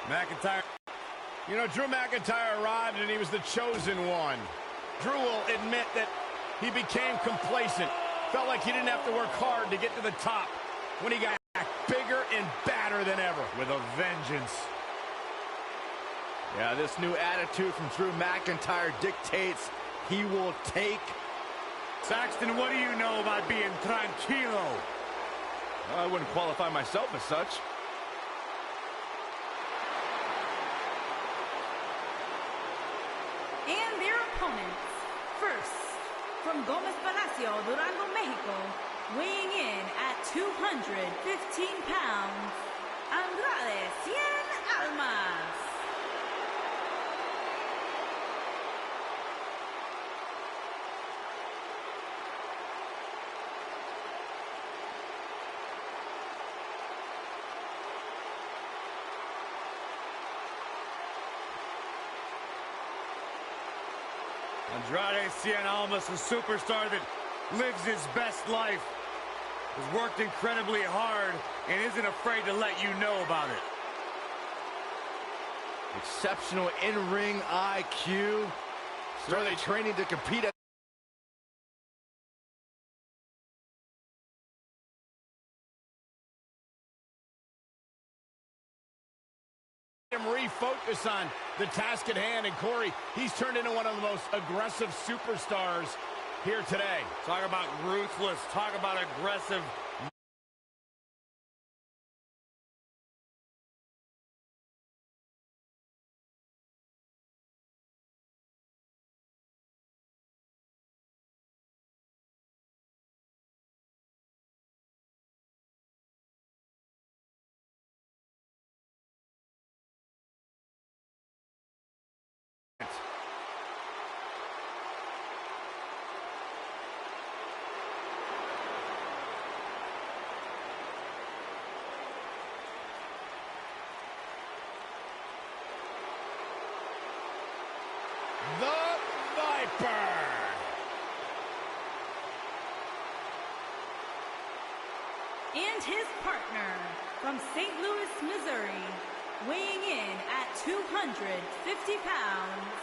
McIntyre. You know, Drew McIntyre arrived and he was the chosen one. Drew will admit that he became complacent. Felt like he didn't have to work hard to get to the top when he got bigger and badder than ever. With a vengeance. Yeah, this new attitude from Drew McIntyre dictates he will take. Saxton, what do you know about being tranquilo? I wouldn't qualify myself as such. And their opponents, first, from Gómez Palacio, Durango, Mexico, weighing in at 215 pounds, Andrade Cien Almas. Andrade Cien Almas, a superstar that lives his best life, has worked incredibly hard and isn't afraid to let you know about it. Exceptional in-ring IQ. Started training to compete at refocus on the task at hand, and Corey, he's turned into one of the most aggressive superstars here today. Talk about ruthless, talk about aggressive. The Viper. And his partner, from St. Louis, Missouri, weighing in at 250 pounds,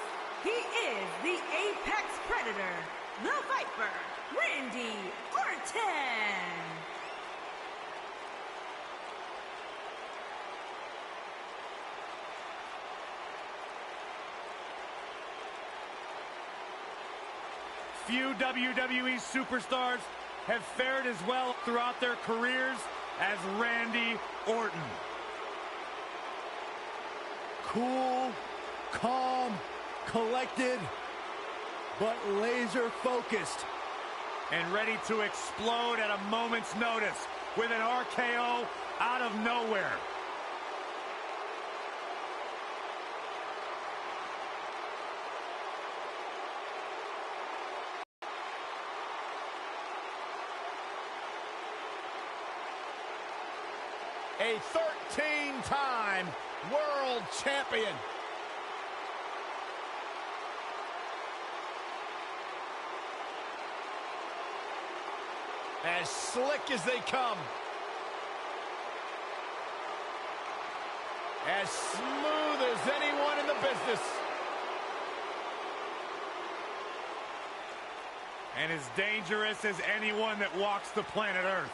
he is the Apex Predator, the Viper, Randy Orton. Few WWE superstars have fared as well throughout their careers as Randy Orton. cool, calm, collected, but laser focused. And ready to explode at a moment's notice with an RKO out of nowhere. A 13-time world champion. As slick as they come. As smooth as anyone in the business. And as dangerous as anyone that walks the planet Earth.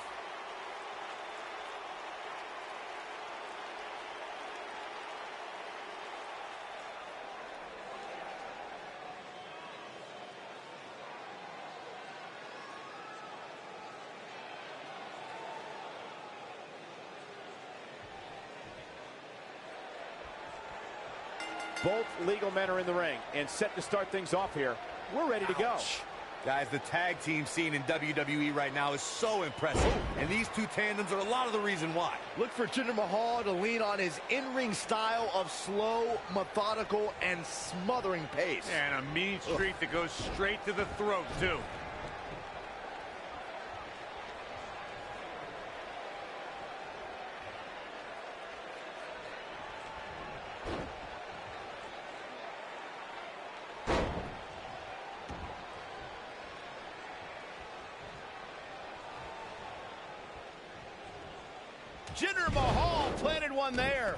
Both legal men are in the ring and set to start things off here. We're ready to go. Guys, the tag team scene in WWE right now is so impressive. And these two tandems are a lot of the reason why. Look for Jinder Mahal to lean on his in-ring style of slow, methodical, and smothering pace. And a mean streak that goes straight to the throat, too. Jinder Mahal planted one there.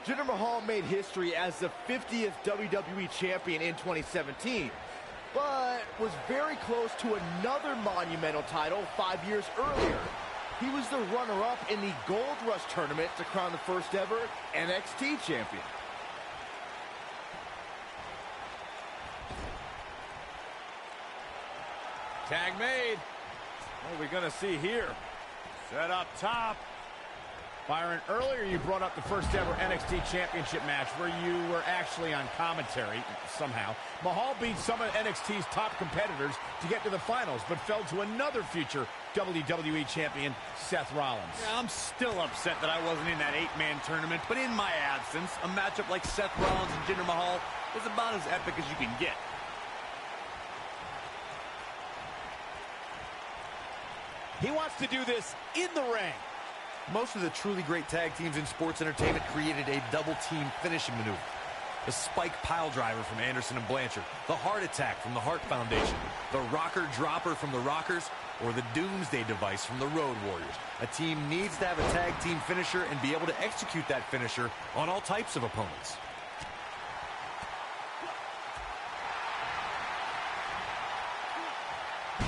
Jinder Mahal made history as the 50th WWE Champion in 2017, but was very close to another monumental title 5 years earlier. He was the runner-up in the Gold Rush tournament to crown the first ever NXT champion. Tag made. What are we going to see here? Set up top. Byron, earlier you brought up the first ever NXT Championship match where you were actually on commentary somehow. Mahal beat some of NXT's top competitors to get to the finals, but fell to another future WWE Champion, Seth Rollins. Yeah, I'm still upset that I wasn't in that 8-man tournament, but in my absence, a matchup like Seth Rollins and Jinder Mahal is about as epic as you can get. He wants to do this in the ring. Most of the truly great tag teams in sports entertainment created a double-team finishing maneuver. The spike pile driver from Anderson and Blanchard, the heart attack from the Hart Foundation, the rocker dropper from the Rockers, or the Doomsday device from the Road Warriors. A team needs to have a tag team finisher and be able to execute that finisher on all types of opponents.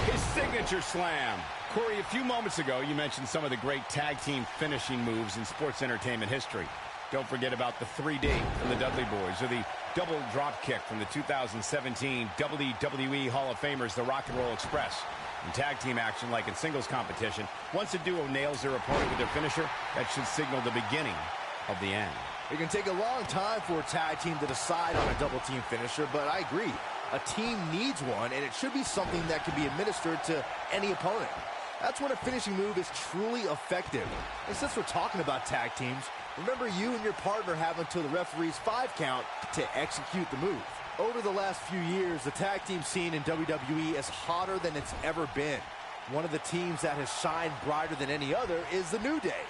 His signature slam. Corey, a few moments ago, you mentioned some of the great tag team finishing moves in sports entertainment history. Don't forget about the 3D from the Dudley Boys, or the double drop kick from the 2017 WWE Hall of Famers, the Rock and Roll Express. In tag team action, like in singles competition, once a duo nails their opponent with their finisher, that should signal the beginning of the end. It can take a long time for a tag team to decide on a double team finisher, but I agree. A team needs one, and it should be something that can be administered to any opponent. That's when a finishing move is truly effective. And since we're talking about tag teams, remember you and your partner have until the referee's 5 count to execute the move. Over the last few years, the tag team scene in WWE is hotter than it's ever been. One of the teams that has shined brighter than any other is the New Day.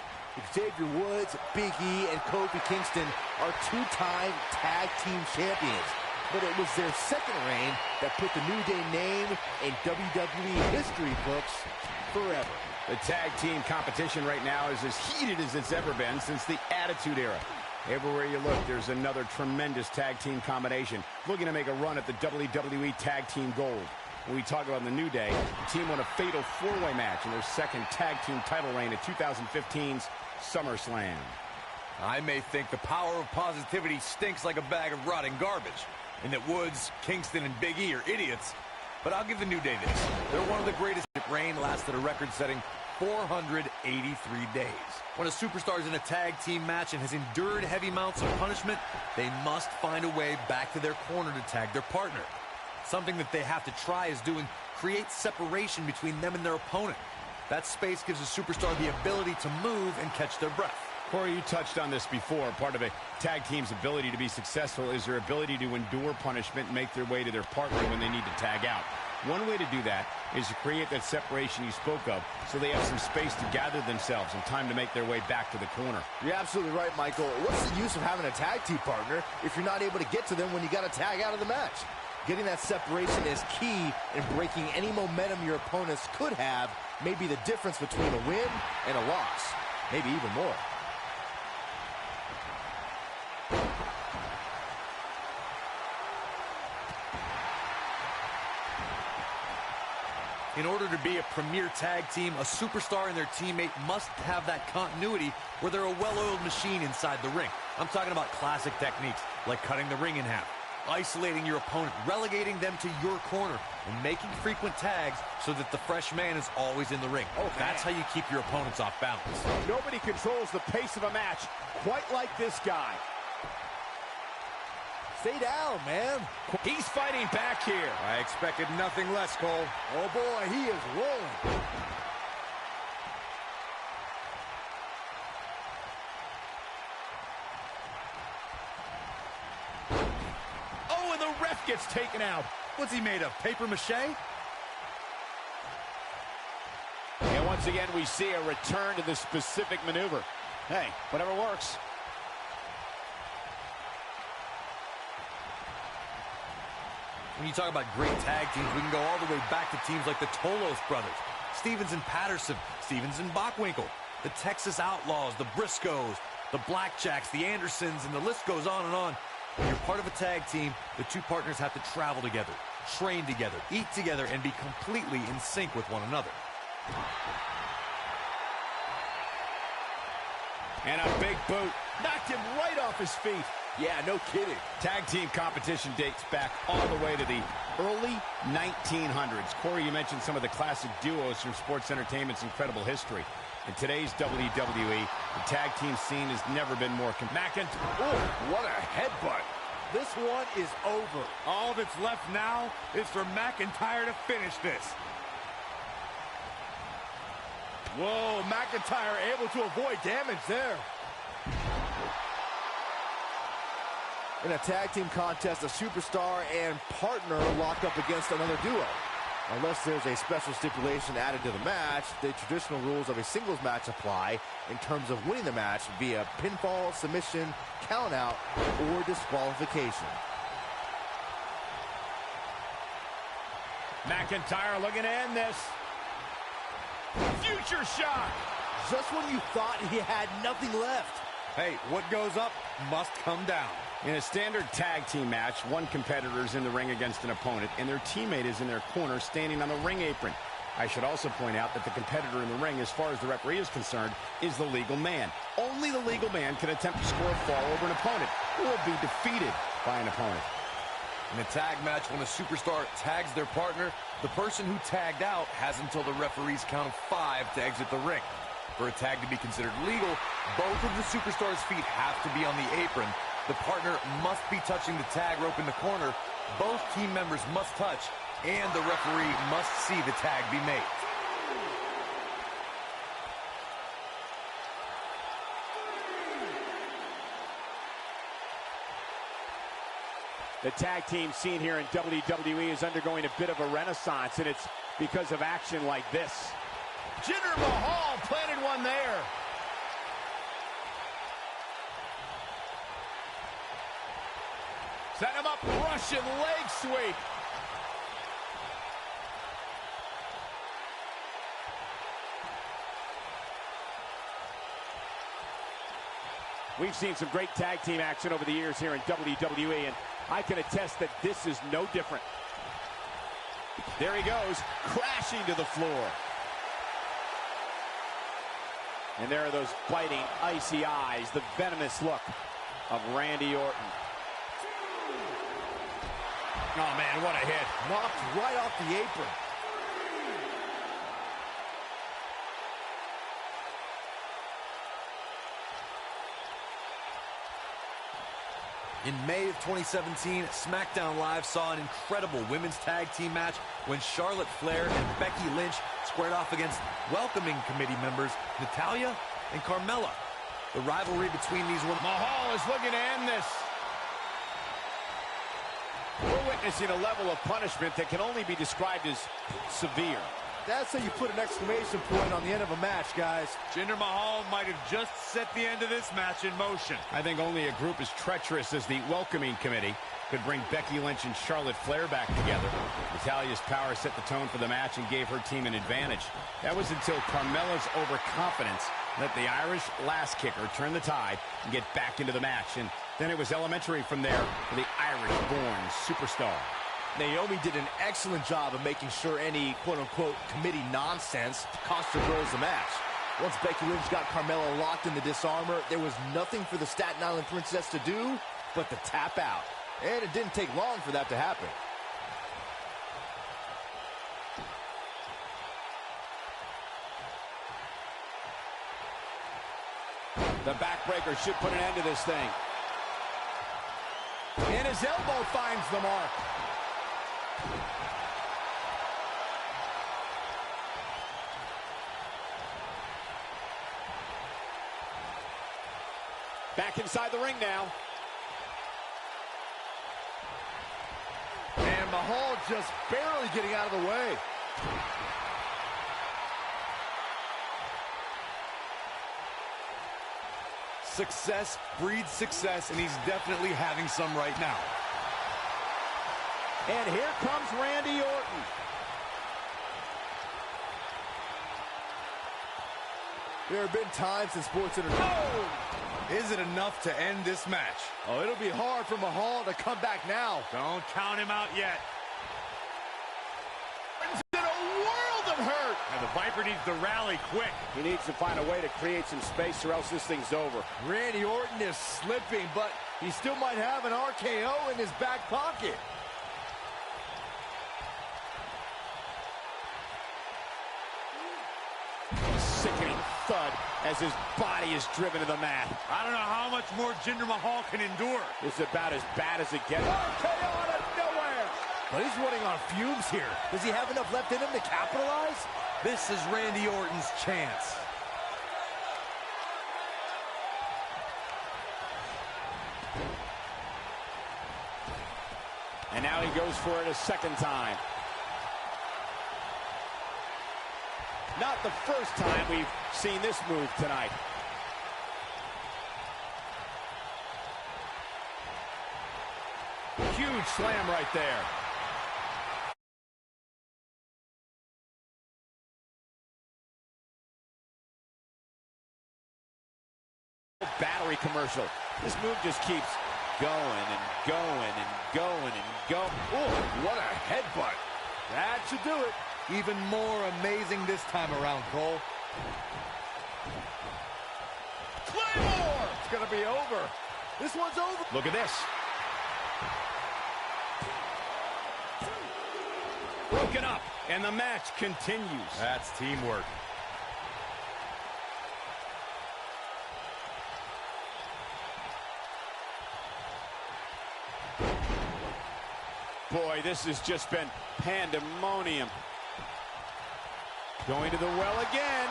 Xavier Woods, Big E, and Kofi Kingston are 2-time tag team champions. But it was their second reign that put the New Day name in WWE history books forever. The tag team competition right now is as heated as it's ever been since the Attitude Era. Everywhere you look, there's another tremendous tag team combination looking to make a run at the WWE Tag Team Gold. When we talk about the New Day, the team won a fatal 4-way match in their second tag team title reign at 2015's SummerSlam. I may think the power of positivity stinks like a bag of rotting garbage, and that Woods, Kingston, and Big E are idiots, but I'll give the New Day this. They're one of the greatest. Reign lasted a record-setting 483 days. When a superstar is in a tag team match and has endured heavy amounts of punishment, they must find a way back to their corner to tag their partner. Something that they have to try is doing create separation between them and their opponent. That space gives a superstar the ability to move and catch their breath. Corey, you touched on this before. Part of a tag team's ability to be successful is their ability to endure punishment and make their way to their partner when they need to tag out. One way to do that is to create that separation you spoke of so they have some space to gather themselves and time to make their way back to the corner. You're absolutely right, Michael. What's the use of having a tag team partner if you're not able to get to them when you got to tag out of the match? Getting that separation is key in breaking any momentum your opponents could have, may be the difference between a win and a loss, maybe even more. In order to be a premier tag team, a superstar and their teammate must have that continuity where they're a well-oiled machine inside the ring. I'm talking about classic techniques like cutting the ring in half, isolating your opponent, relegating them to your corner, and making frequent tags so that the fresh man is always in the ring. That's how you keep your opponents off balance. Nobody controls the pace of a match quite like this guy. Stay down, man. He's fighting back here. I expected nothing less, Cole. Oh, boy, he is rolling. Oh, and the ref gets taken out. What's he made of, paper mache? And once again, we see a return to the specific maneuver. Hey, whatever works. When you talk about great tag teams, we can go all the way back to teams like the Tolos brothers, Stevens and Patterson, Stevens and Bockwinkel, the Texas Outlaws, the Briscoes, the Blackjacks, the Andersons, and the list goes on and on. When you're part of a tag team, the two partners have to travel together, train together, eat together, and be completely in sync with one another. And a big boot. Knocked him right off his feet. Yeah, no kidding. Tag team competition dates back all the way to the early 1900s. Corey, you mentioned some of the classic duos from sports entertainment's incredible history. In today's WWE, the tag team scene has never been more McIntyre. Oh, what a headbutt. This one is over. All that's left now is for McIntyre to finish this. Whoa, McIntyre able to avoid damage there. In a tag team contest, a superstar and partner lock up against another duo. Unless there's a special stipulation added to the match, the traditional rules of a singles match apply in terms of winning the match via pinfall, submission, countout, or disqualification. McIntyre looking to end this. Future shock. Just when you thought he had nothing left. Hey, what goes up must come down. In a standard tag team match, one competitor is in the ring against an opponent, and their teammate is in their corner standing on the ring apron. I should also point out that the competitor in the ring, as far as the referee is concerned, is the legal man. Only the legal man can attempt to score a fall over an opponent or be defeated by an opponent. In a tag match, when a superstar tags their partner, the person who tagged out has until the referee's count of 5 to exit the ring. For a tag to be considered legal, both of the superstars' feet have to be on the apron. The partner must be touching the tag rope in the corner. Both team members must touch, and the referee must see the tag be made. The tag team scene here in WWE is undergoing a bit of a renaissance, and it's because of action like this. Jinder Mahal planted one there. Set him up, Russian leg sweep. We've seen some great tag team action over the years here in WWE, and I can attest that this is no different. There he goes, crashing to the floor. And there are those biting, icy eyes, the venomous look of Randy Orton. Oh, man, what a hit. Knocked right off the apron. In May of 2017, SmackDown Live saw an incredible women's tag team match when Charlotte Flair and Becky Lynch squared off against welcoming committee members Natalya and Carmella. The rivalry between these women... Mahal is looking to end this. We're witnessing a level of punishment that can only be described as severe. That's how you put an exclamation point on the end of a match, guys. Jinder Mahal might have just set the end of this match in motion. I think only a group as treacherous as the welcoming committee could bring Becky Lynch and Charlotte Flair back together. Natalya's power set the tone for the match and gave her team an advantage. That was until Carmella's overconfidence let the Irish lass kicker turn the tide and get back into the match. And then it was elementary from there for the Irish-born superstar. Naomi did an excellent job of making sure any quote-unquote committee nonsense cost her girls the match. Once Becky Lynch got Carmella locked in the disarmor, there was nothing for the Staten Island Princess to do but to tap out. And it didn't take long for that to happen. The backbreaker should put an end to this thing. And his elbow finds the mark. Back inside the ring now. And Mahal just barely getting out of the way. Success breeds success, and he's definitely having some right now. And here comes Randy Orton. There have been times in sports entertainment. Oh! Is it enough to end this match? Oh, it'll be hard for Mahal to come back now. Don't count him out yet. In a world of hurt. And the Viper needs to rally quick. He needs to find a way to create some space or else this thing's over. Randy Orton is slipping, but he still might have an RKO in his back pocket. Sickening thud as his body is driven to the mat. I don't know how much more Jinder Mahal can endure. This is about as bad as it gets. RKO out of nowhere! But he's running on fumes here. Does he have enough left in him to capitalize? This is Randy Orton's chance. And now he goes for it a second time. Not the first time we've seen this move tonight. Huge slam right there. Battery commercial. This move just keeps going and going and going and going. Oh, what a headbutt. That should do it. Even more amazing this time around, Cole. Claymore! It's going to be over. This one's over. Look at this. Broken up, and the match continues. That's teamwork. Boy, this has just been pandemonium. Going to the well again.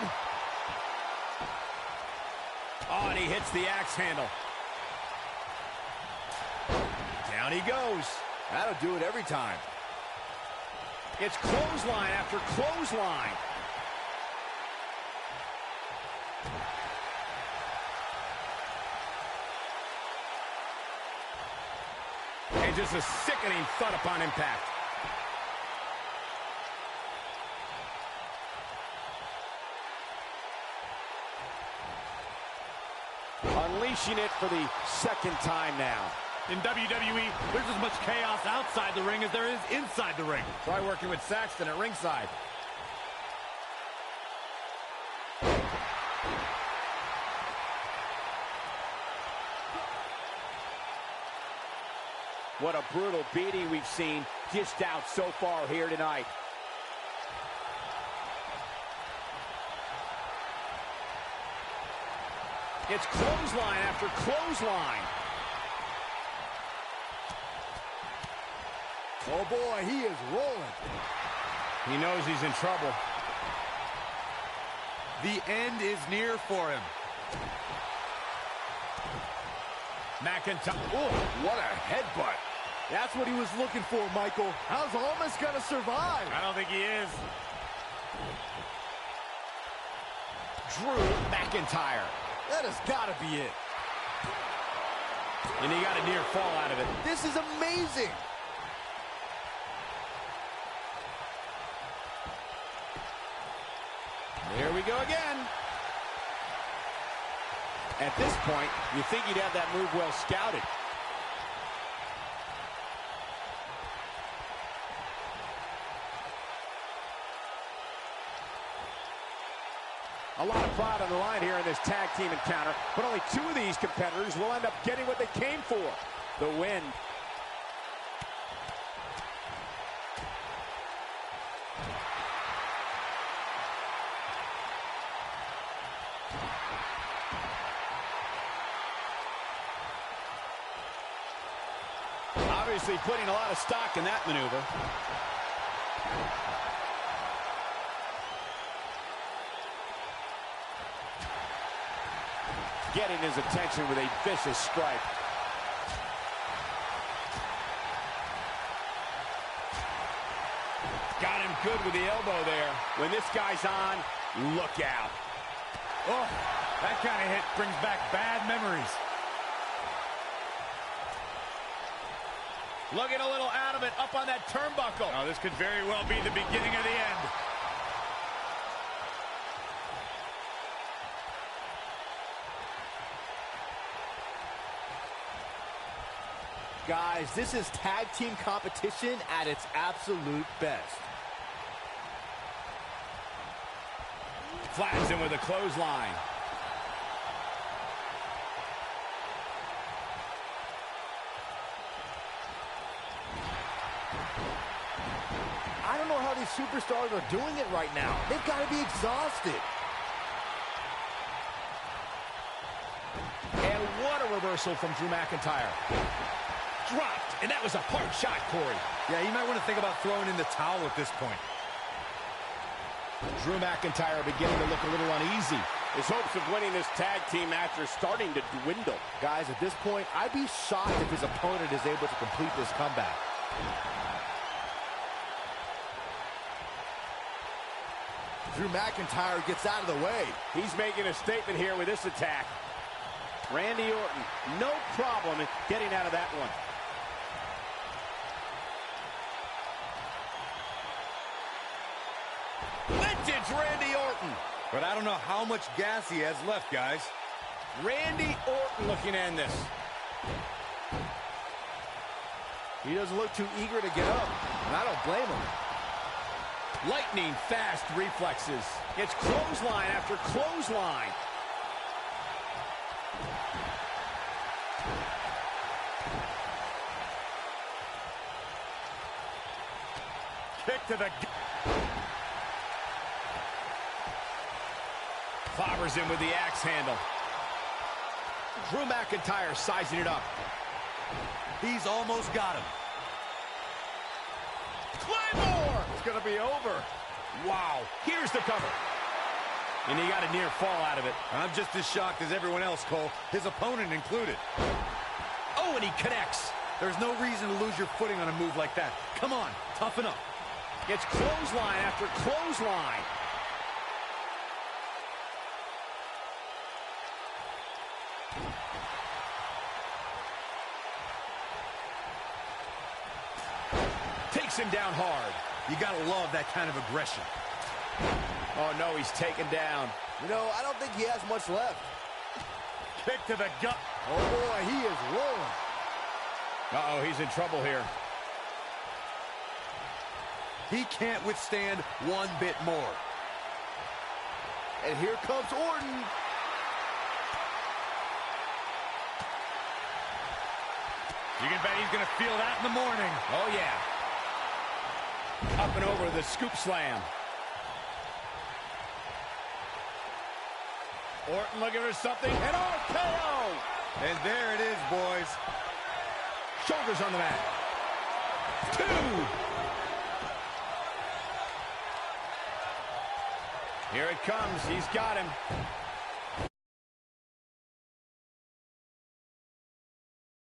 Oh, and he hits the axe handle. Down he goes. That'll do it every time. It's clothesline after clothesline. And just a sickening thud upon impact. Unleashing it for the second time now. In WWE, there's as much chaos outside the ring as there is inside the ring. Try working with Saxton at ringside. What a brutal beating we've seen dished out so far here tonight. It's clothesline after clothesline. Oh, boy, he is rolling. He knows he's in trouble. The end is near for him. McIntyre. Oh, what a headbutt. That's what he was looking for, Michael. How's Almas going to survive? I don't think he is. Drew McIntyre. That has got to be it. And he got a near fall out of it. This is amazing. Here we go again. At this point, you think he'd have that move well scouted. A lot of pride on the line here in this tag team encounter, but only two of these competitors will end up getting what they came for, the win. Obviously putting a lot of stock in that maneuver. Getting his attention with a vicious strike. Got him good with the elbow there. When this guy's on, look out. Oh, that kind of hit brings back bad memories. Looking a little out of it, up on that turnbuckle. Oh, this could very well be the beginning of the end. Guys, this is tag team competition at its absolute best. Flattens him with a clothesline. I don't know how these superstars are doing it right now. They've got to be exhausted. And what a reversal from Drew McIntyre. Dropped, and that was a hard shot, Corey. Yeah, you might want to think about throwing in the towel at this point. Drew McIntyre beginning to look a little uneasy. His hopes of winning this tag team match are starting to dwindle. Guys, at this point, I'd be shocked if his opponent is able to complete this comeback. Drew McIntyre gets out of the way. He's making a statement here with this attack. Randy Orton, no problem in getting out of that one. Vintage Randy Orton. But I don't know how much gas he has left, guys. Randy Orton looking to end this. He doesn't look too eager to get up, and I don't blame him. Lightning fast reflexes. It's clothesline after clothesline. Kick to the... Clobbers him with the axe handle. Drew McIntyre sizing it up. He's almost got him. Claymore! It's going to be over. Wow. Here's the cover. And he got a near fall out of it. I'm just as shocked as everyone else, Cole, his opponent included. Oh, and he connects. There's no reason to lose your footing on a move like that. Come on, toughen up. It's clothesline after clothesline. Takes him down hard. You gotta love that kind of aggression. Oh, no, he's taken down. You know, I don't think he has much left. Kick to the gut. Oh, boy, he is rolling. Uh-oh, he's in trouble here. He can't withstand one bit more. And here comes Orton. You can bet he's going to feel that in the morning. Oh, yeah. Up and over the scoop slam. Orton looking for something. And RKO! And there it is, boys. Shoulders on the mat. 2. Here it comes. He's got him.